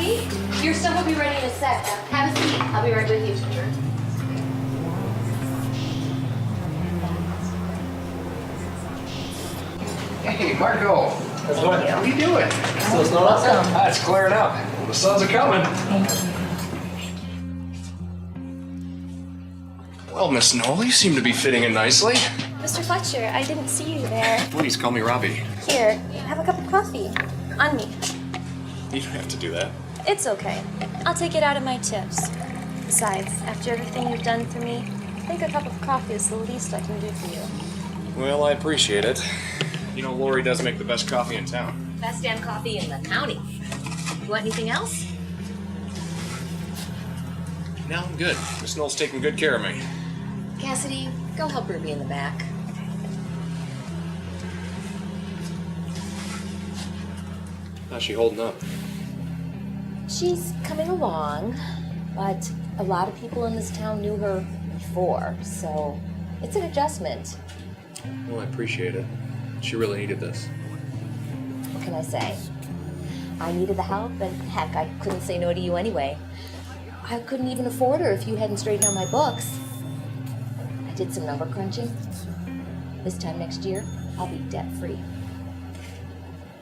Robbie, your stuff will be ready in a sec. Have a seat. I'll be right with you. Hey, Marco. How's it going? What are you doing? Still snowing outside? Ah, it's clearing up. The sun's coming. Well, Miss Noel, you seem to be fitting in nicely. Mr. Fletcher, I didn't see you there. Please call me Robbie. Here, have a cup of coffee. On me. You don't have to do that. It's okay. I'll take it out of my tips. Besides, after everything you've done for me, I think a cup of coffee is the least I can do for you. Well, I appreciate it. You know, Lori does make the best coffee in town. Best damn coffee in the county. You want anything else? No, I'm good. Miss Noel's taking good care of me. Cassidy, go help Ruby in the back. How's she holding up? She's coming along, but a lot of people in this town knew her before, so it's an adjustment. Well, I appreciate it. She really needed this. What can I say? I needed the help, and heck, I couldn't say no to you anyway. I couldn't even afford her if you hadn't straightened out my books. I did some number crunching. This time next year, I'll be debt-free.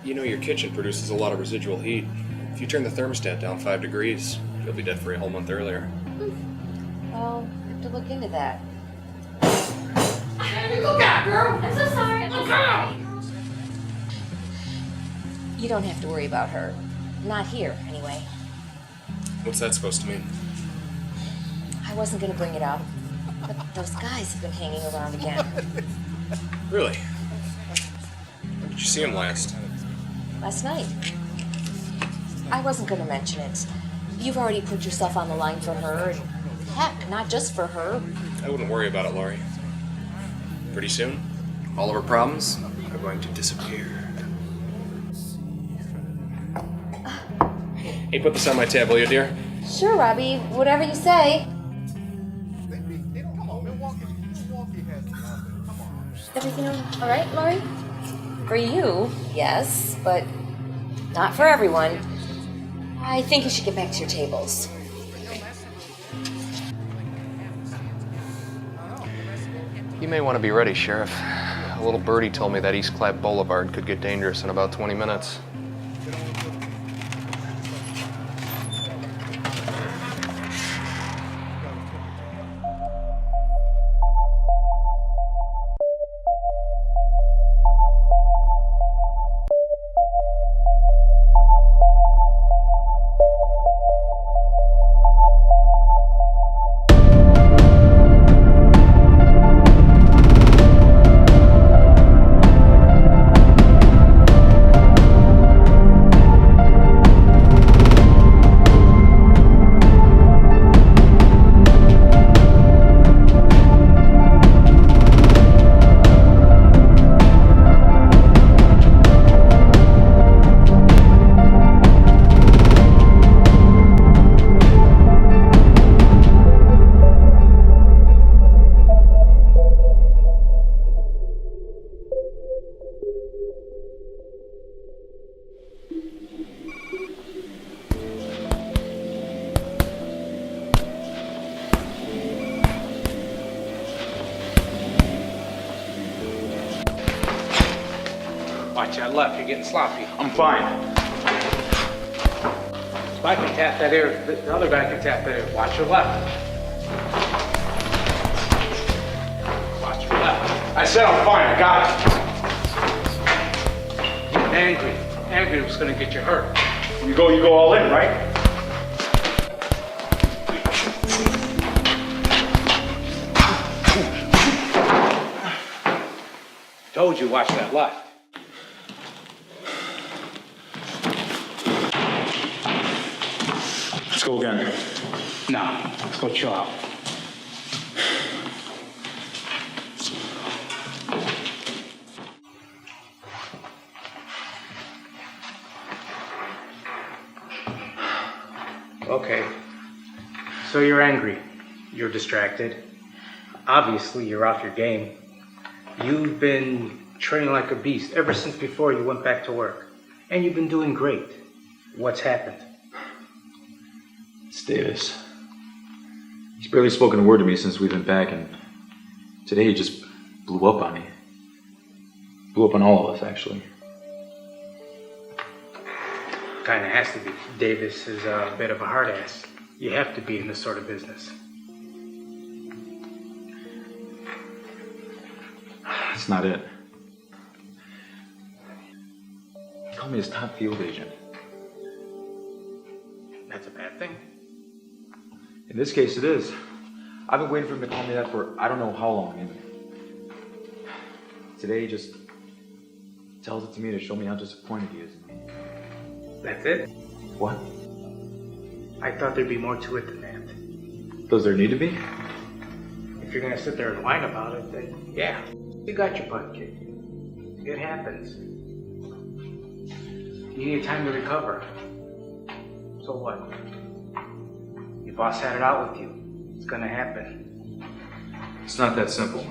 You know, your kitchen produces a lot of residual heat. If you turn the thermostat down 5 degrees, you'll be debt-free a whole month earlier. Well, I have to look into that. Look out, girl! I'm so sorry. Look out! You don't have to worry about her. Not here, anyway. What's that supposed to mean? I wasn't gonna bring it up, but those guys have been hanging around again. Really? When did you see him last? Last night. I wasn't gonna mention it. You've already put yourself on the line for her, and heck, not just for her. I wouldn't worry about it, Lori. Pretty soon, all of her problems are going to disappear. Hey, put this on my tab, will you, dear? Sure, Robbie. Whatever you say. Everything all right, Lori? For you, yes, but not for everyone. I think you should get back to your tables. You may want to be ready, Sheriff. A little birdie told me that East Clap Boulevard could get dangerous in about 20 minutes. Watch that left, you're getting sloppy. I'm fine. If I can tap that air, the other guy can tap that air. Watch your left. Watch your left. I said I'm fine, I got it. Getting angry. Angry was gonna get you hurt. You go all in, right? Told you, watch that left. Let's go again. No, let's go chill out. Okay. So you're angry. You're distracted. Obviously, you're off your game. You've been training like a beast ever since before you went back to work. And you've been doing great. What's happened? It's Davis. He's barely spoken a word to me since we've been back, and today he just blew up on me. Blew up on all of us, actually. Kinda has to be. Davis is a bit of a hard ass. You have to be in this sort of business. That's not it. He called me his top field agent. That's a bad thing. In this case, it is. I've been waiting for him to call me that for I don't know how long. And today he just tells it to me to show me how disappointed he is in me. That's it? What? I thought there'd be more to it than that. Does there need to be? If you're gonna sit there and whine about it, then yeah, you got your butt kicked. It happens. You need time to recover. So what? Your boss had it out with you. It's gonna happen. It's not that simple.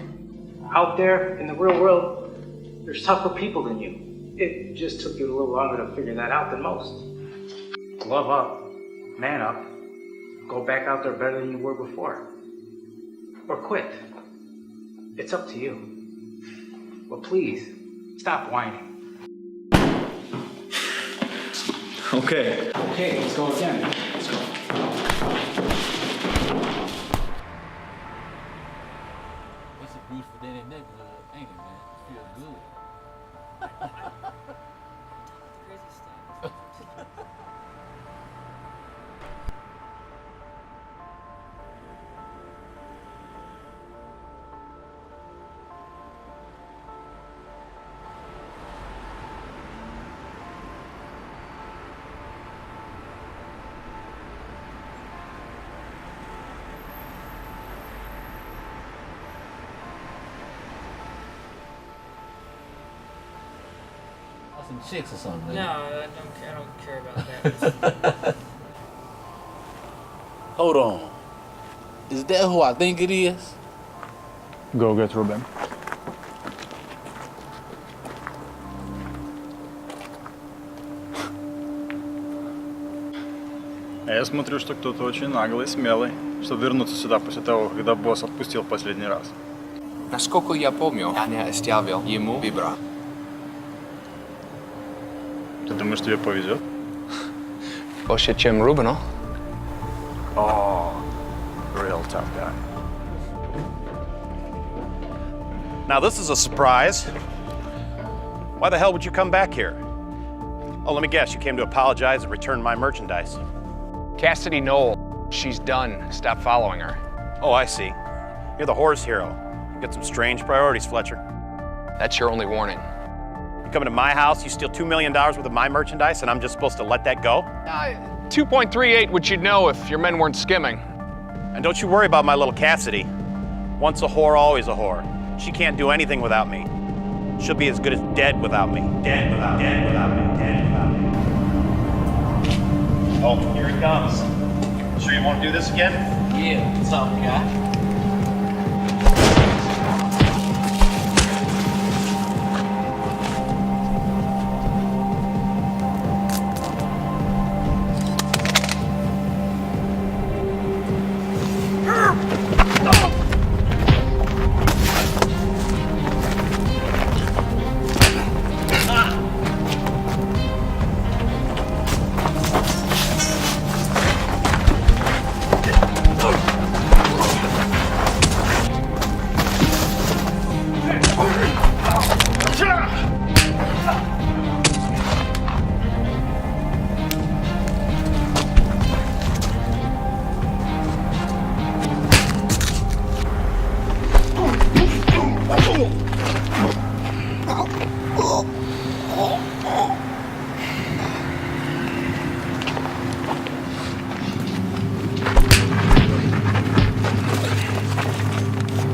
Out there in the real world, there's tougher people than you. It just took you a little longer to figure that out than most. Glove up, man up, go back out there better than you were before. Or quit. It's up to you. But please, stop whining. Okay. Okay, let's go again. Let's go. It's a beautiful day in the neighborhood, ain't it, man? It feels good. Crazy stuff. Some chicks or something. No, I don't care about that. Hold on. Is that who I think it is? Go get Rubin. А я смотрю, что кто-то очень наглый, смелый, чтобы вернуться сюда после того, когда босс отпустил в последний раз. Насколько я помню, Аня оставил ему выбор. Ты думаешь, тебе повезет? Больше, чем Рубину? Oh, real tough guy. Now, this is a surprise. Why the hell would you come back here? Oh, let me guess, you came to apologize and return my merchandise. Cassidy Knoll. She's done. Stop following her. Oh, I see. You're the horse hero. You got some strange priorities, Fletcher. That's your only warning. You come into my house, you steal $2 million worth of my merchandise, and I'm just supposed to let that go? 2.38, which you'd know if your men weren't skimming. And don't you worry about my little Cassidy. Once a whore, always a whore. She can't do anything without me. She'll be as good as dead without me. Dead without me, dead without me. Oh, here he comes. Sure you won't do this again? Yeah, what's up, guy?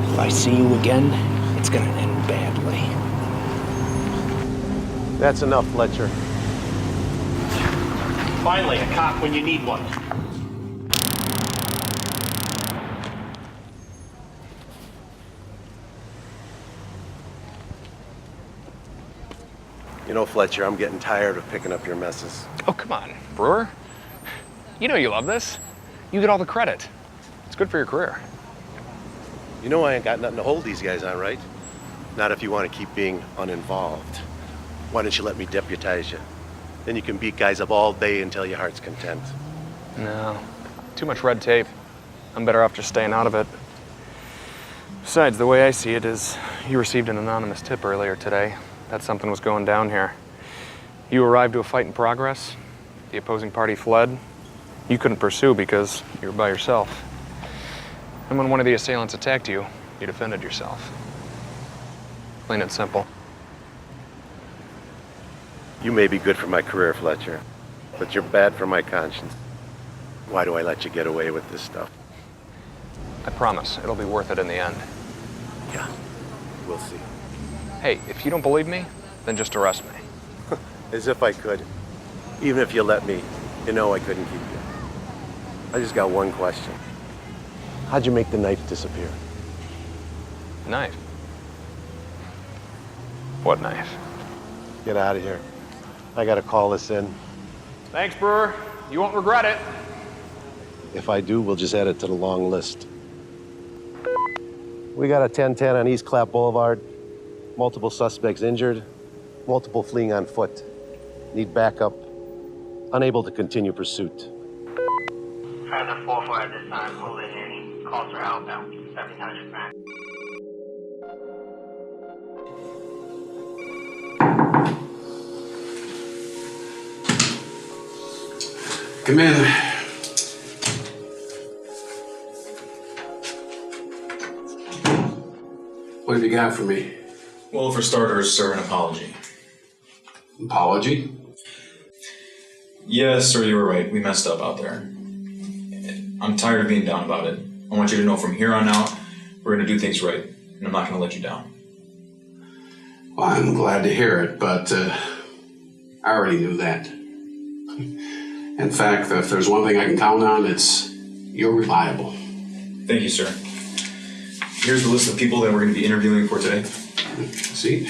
If I see you again, it's gonna end badly. That's enough, Fletcher. Finally, a cop when you need one. You know, Fletcher, I'm getting tired of picking up your messes. Oh, come on, Brewer. You know you love this. You get all the credit. It's good for your career. You know I ain't got nothing to hold these guys on, right? Not if you want to keep being uninvolved. Why don't you let me deputize you? Then you can beat guys up all day until your heart's content. No, too much red tape. I'm better off just staying out of it. Besides, the way I see it is, you received an anonymous tip earlier today that something was going down here. You arrived to a fight in progress. The opposing party fled. You couldn't pursue because you were by yourself. And when one of the assailants attacked you, you defended yourself. Plain and simple. You may be good for my career, Fletcher, but you're bad for my conscience. Why do I let you get away with this stuff? I promise, it'll be worth it in the end. Yeah, we'll see. Hey, if you don't believe me, then just arrest me. As if I could. Even if you let me, you know I couldn't keep you. I just got one question. How'd you make the knife disappear? Knife? What knife? Get out of here. I gotta call this in. Thanks, Brewer. You won't regret it. If I do, we'll just add it to the long list. We got a 10-10 on East Clap Boulevard. Multiple suspects injured. Multiple fleeing on foot. Need backup. Unable to continue pursuit. Further 4-4 at this time, hold it in. Calls are outbound. 700 back. Come in. What have you got for me? Well, for starters, sir, an apology. Apology? Yes, sir, you were right. We messed up out there. I'm tired of being down about it. I want you to know from here on out, we're going to do things right, and I'm not going to let you down. Well, I'm glad to hear it, but I already knew that. In fact, if there's one thing I can count on, it's you're reliable. Thank you, sir. Here's the list of people that we're going to be interviewing for today. See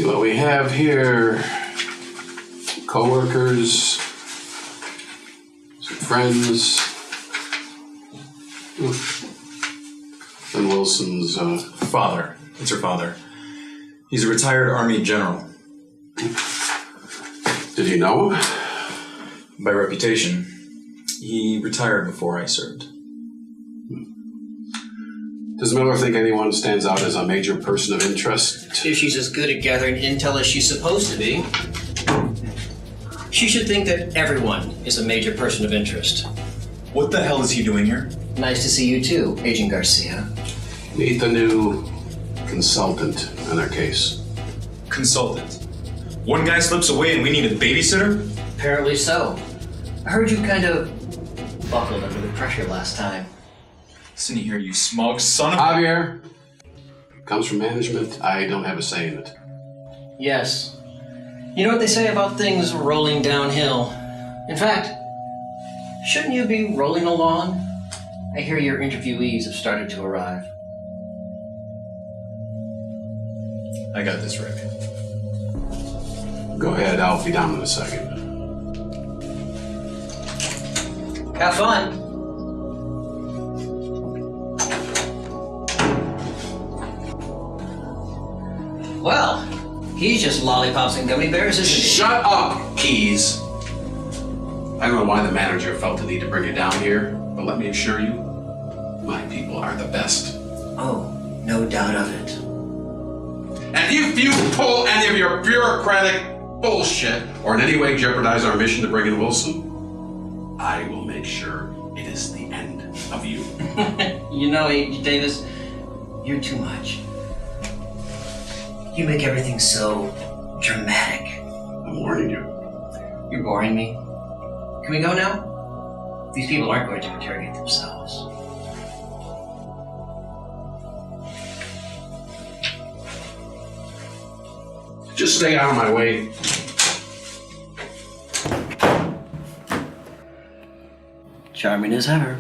what we have here. Co-workers, some friends. And Wilson's father. It's her father. He's a retired Army general. Did you know him? By reputation. He retired before I served. Does Miller think anyone stands out as a major person of interest? If she's as good at gathering intel as she's supposed to be, she should think that everyone is a major person of interest. What the hell is he doing here? Nice to see you too, Agent Garcia. Meet the new consultant on our case. Consultant? One guy slips away and we need a babysitter? Apparently so. I heard you kind of buckled under the pressure last time. Listen here, you smug son of Javier. Comes from management. I don't have a say in it. Yes. You know what they say about things rolling downhill. In fact, shouldn't you be rolling along? I hear your interviewees have started to arrive. I got this, Rick. Go ahead, I'll be down in a second. Have fun. Well, he's just lollipops and gummy bears, isn't he? Shut up, Keys. I don't know why the manager felt the need to bring you down here, but let me assure you, my people are the best. Oh, no doubt of it. And if you pull any of your bureaucratic bullshit or in any way jeopardize our mission to bring in Wilson, I will make sure it is the end of you. You know, Agent Davis, you're too much. You make everything so dramatic. I'm warning you. You're boring me. Can we go now? These people aren't going to interrogate themselves. Just stay out of my way. Charming as ever.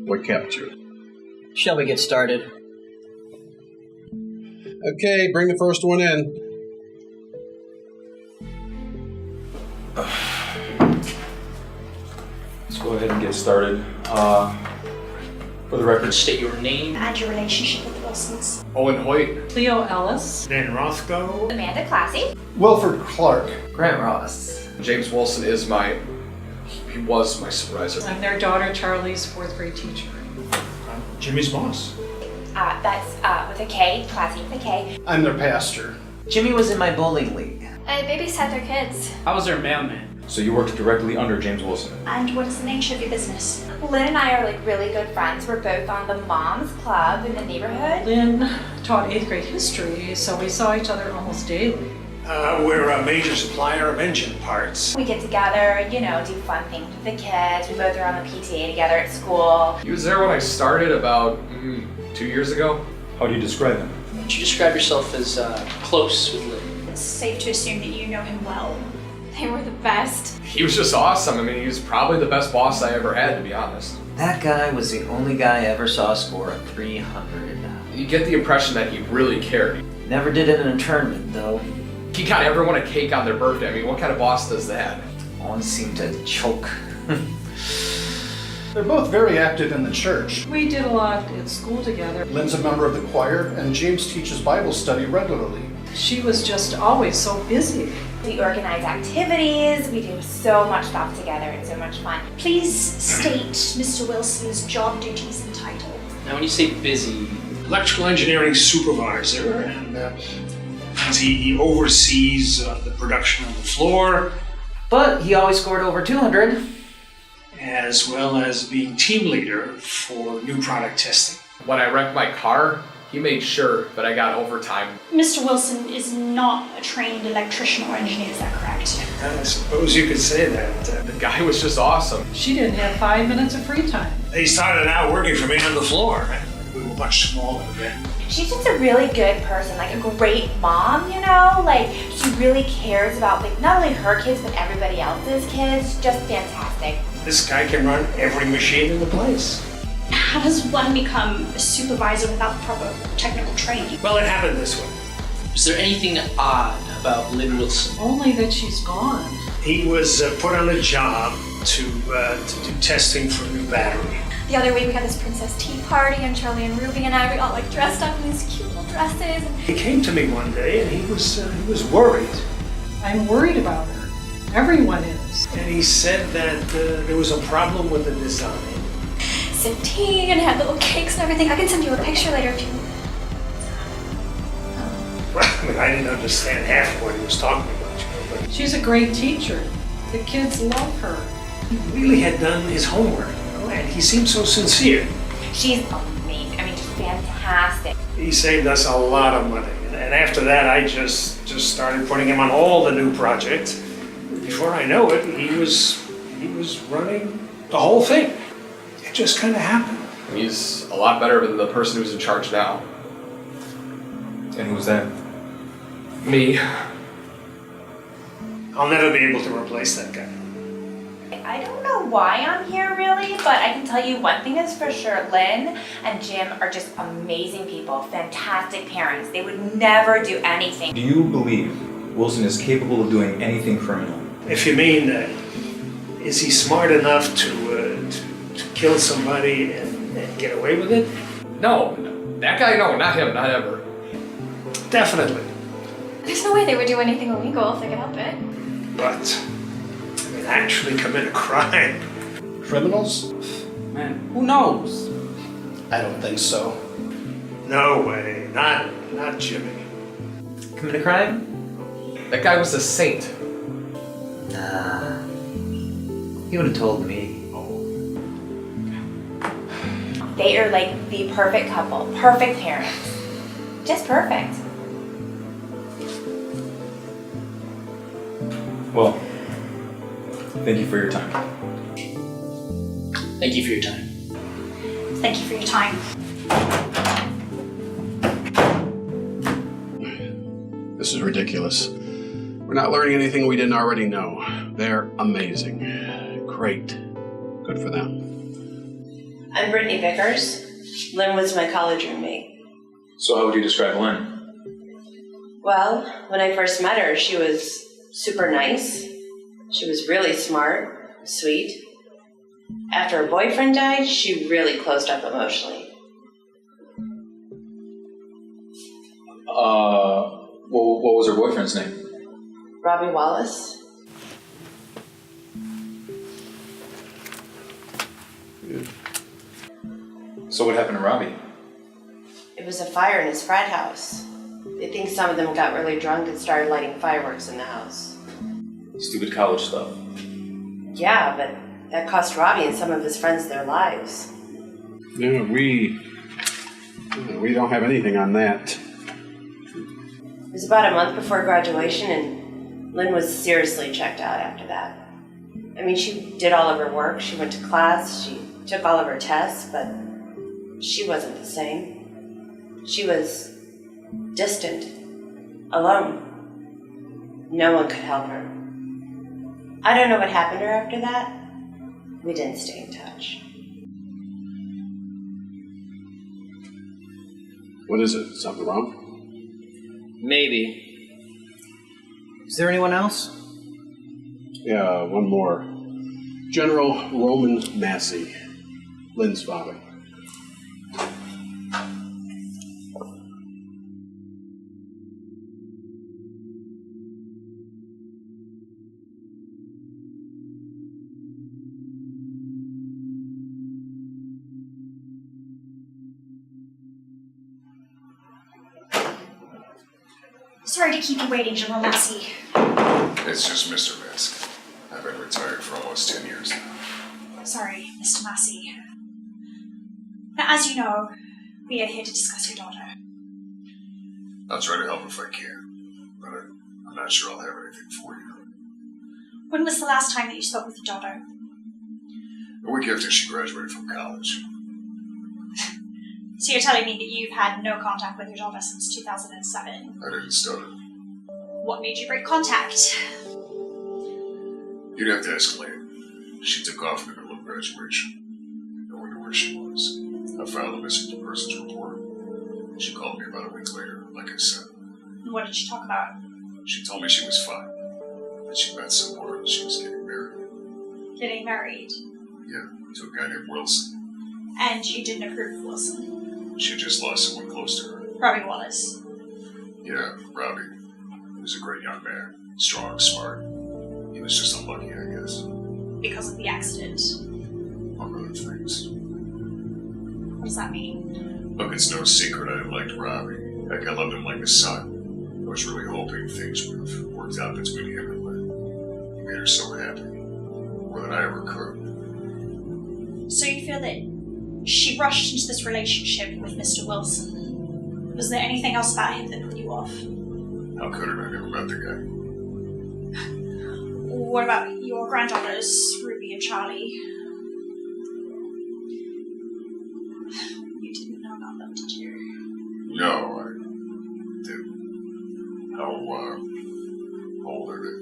What kept you? Shall we get started? Okay, bring the first one in. Let's go ahead and get started. For the record, state your name and your relationship with the Wilsons. Owen Hoyt. Leo Ellis. Dan Rothko. Amanda Classy. Wilford Clark. Grant Ross. James Wilson is he was my supervisor. I'm their daughter Charlie's 4th grade teacher. I'm Jimmy's boss. That's with a K, Classy with a K. I'm their pastor. Jimmy was in my bowling league. I babysat their kids. I was their mailman. So you worked directly under James Wilson. And what is the nature of your business? Lynn and I are like really good friends. We're both on the Moms Club in the neighborhood. Lynn taught 8th grade history, so we saw each other almost daily. We're a major supplier of engine parts. We get together, you know, do fun things with the kids. We both are on the PTA together at school. He was there when I started about 2 years ago. How do you describe him? Would you describe yourself as close with Lynn? It's safe to assume that you know him well. They were the best. He was just awesome. I mean, he was probably the best boss I ever had, to be honest. That guy was the only guy I ever saw score a 300. You get the impression that he really cared. Never did it in a tournament, though. He got everyone a cake on their birthday. I mean, what kind of boss does that? Always seemed to choke. They're both very active in the church. We did a lot at school together. Lynn's a member of the choir, and James teaches Bible study regularly. She was just always so busy. We organize activities. We do so much stuff together. It's so much fun. Please state Mr. Wilson's job duties and title. Now, when you say busy, Electrical engineering supervisor, and he oversees the production on the floor. But he always scored over 200. As well as being team leader for new product testing. When I wrecked my car, he made sure that I got overtime. Mr. Wilson is not a trained electrician or engineer, is that correct? I suppose you could say that. The guy was just awesome. She didn't have 5 minutes of free time. They started out working for me on the floor. We were much smaller then. She's just a really good person, like a great mom, you know? Like, she really cares about like not only her kids, but everybody else's kids. Just fantastic. This guy can run every machine in the place. How does one become a supervisor without proper technical training? Well, it happened this way. is there anything odd about Lynn Wilson? Only that she's gone. He was put on a job to do testing for a new battery. The other week we had this princess tea party and Charlie and Rubin and I, we all like dressed up in these cute little dresses. He came to me one day and he was worried. I'm worried about her. Everyone is. And he said that there was a problem with the design. Sipped tea and had little cakes and everything. I can send you a picture later if you... Well, I mean, I didn't understand half of what he was talking about, but she's a great teacher. The kids love her. He really had done his homework, and he seemed so sincere. She's amazing. I mean, just fantastic. He saved us a lot of money, and after that, I just started putting him on all the new projects. Before I know it, he was running the whole thing. It just kind of happened. He's a lot better than the person who's in charge now. And who's that? Me. I'll never be able to replace that guy. I don't know why I'm here really, but I can tell you one thing is for sure. Lynn and Jim are just amazing people, fantastic parents. They would never do anything. Do you believe Wilson is capable of doing anything criminal? If you mean, is he smart enough to kill somebody and get away with it? No, that guy, no, not him, not ever. Definitely. There's no way they would do anything illegal if they could help it. But, I mean, actually commit a crime. Criminals? Man, who knows? I don't think so. No way. Not Jimmy. Commit a crime? That guy was a saint. Nah. He would have told me. They are like the perfect couple, perfect parents. Just perfect. Well, thank you for your time. Thank you for your time. Thank you for your time. This is ridiculous. We're not learning anything we didn't already know. They're amazing. Great. Good for them. I'm Brittany Vickers. Lynn was my college roommate. So how would you describe Lynn? Well, when I first met her, she was super nice. She was really smart, sweet. After her boyfriend died, she really closed up emotionally. What was her boyfriend's name? Robbie Wallace. So what happened to Robbie? It was a fire in his frat house. They think some of them got really drunk and started lighting fireworks in the house. Stupid college stuff. Yeah, but that cost Robbie and some of his friends their lives. Yeah, we don't have anything on that. It was about a month before graduation, and Lynn was seriously checked out after that. I mean, she did all of her work, she went to class, she took all of her tests, but she wasn't the same. She was distant, alone. No one could help her. I don't know what happened to her after that. We didn't stay in touch. What is it? Something wrong? Maybe. Is there anyone else? Yeah, one more. General Roman Massey, Lynn's father. Sorry to keep you waiting, General Massey. It's just Mr. Mask. I've been retired for almost 10 years now. Sorry, Mr. Massey. Now, as you know, we are here to discuss your daughter. I'll try to help if I can, but I'm not sure I'll have anything for you. When was the last time that you spoke with your daughter? A week after she graduated from college. So you're telling me that you've had no contact with your daughter since 2007? I didn't stutter. What made you break contact? You'd have to ask Lynn. She took off in the middle of graduation. No one knew where she was. I filed a missing persons report. She called me about a week later, like I said. What did she talk about? She told me she was fine. That she met someone and she was getting married. Getting married? Yeah, to a guy named Wilson. And you didn't approve of Wilson? She just lost someone close to her. Robbie Wallace? Yeah, Robbie. He was a great young man. Strong, smart. He was just unlucky, I guess. Because of the accident? Among other things. What does that mean? Look, it's no secret I liked Robbie. Heck, I loved him like a son. I was really hoping things would have worked out between him and Lynn. He made her so happy. More than I ever could. So you feel that she rushed into this relationship with Mr. Wilson? Was there anything else about him that put you off? How could I never met the guy? What about your granddaughters, Ruby and Charlie? You didn't know about them, did you? No, I didn't. How old are they?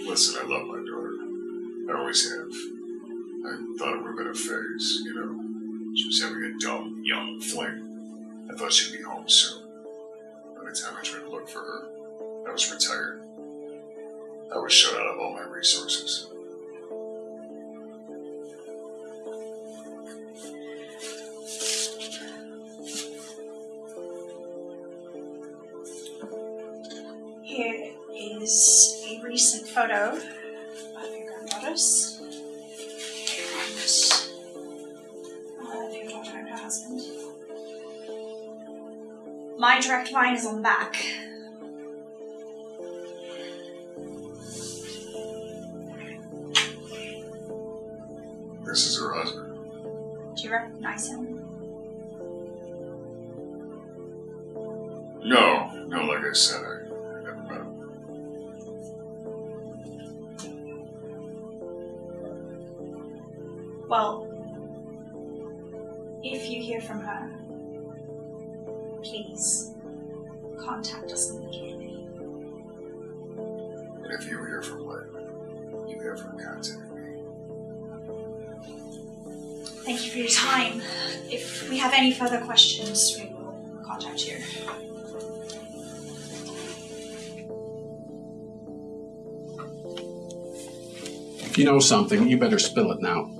Listen, I love my daughter. I always have. I thought it would have been a phase, you know. She was having a dumb, young fling. I thought she'd be home soon. By the time I tried to look for her, I was retired. I was shut out of all my resources. Here is a recent photo of your granddaughters. And your daughter and her husband. My direct line is on the back. This is her husband. Do you recognize him? No, like I said, I never met him. Well, if you hear from her, please contact us immediately. And if you hear from Lynn, you have her contact me. Thank you for your time. If we have any further questions, we will contact contact here. If you know something, you better spill it now.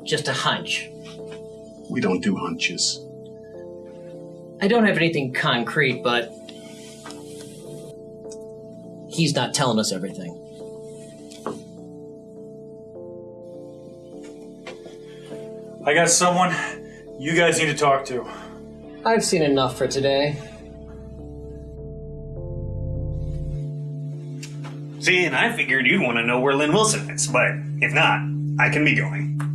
Just a hunch. We don't do hunches. I don't have anything concrete, but he's not telling us everything. I got someone you guys need to talk to. I've seen enough for today. See, and I figured you'd want to know where Lynn Wilson is, but if not, I can be going.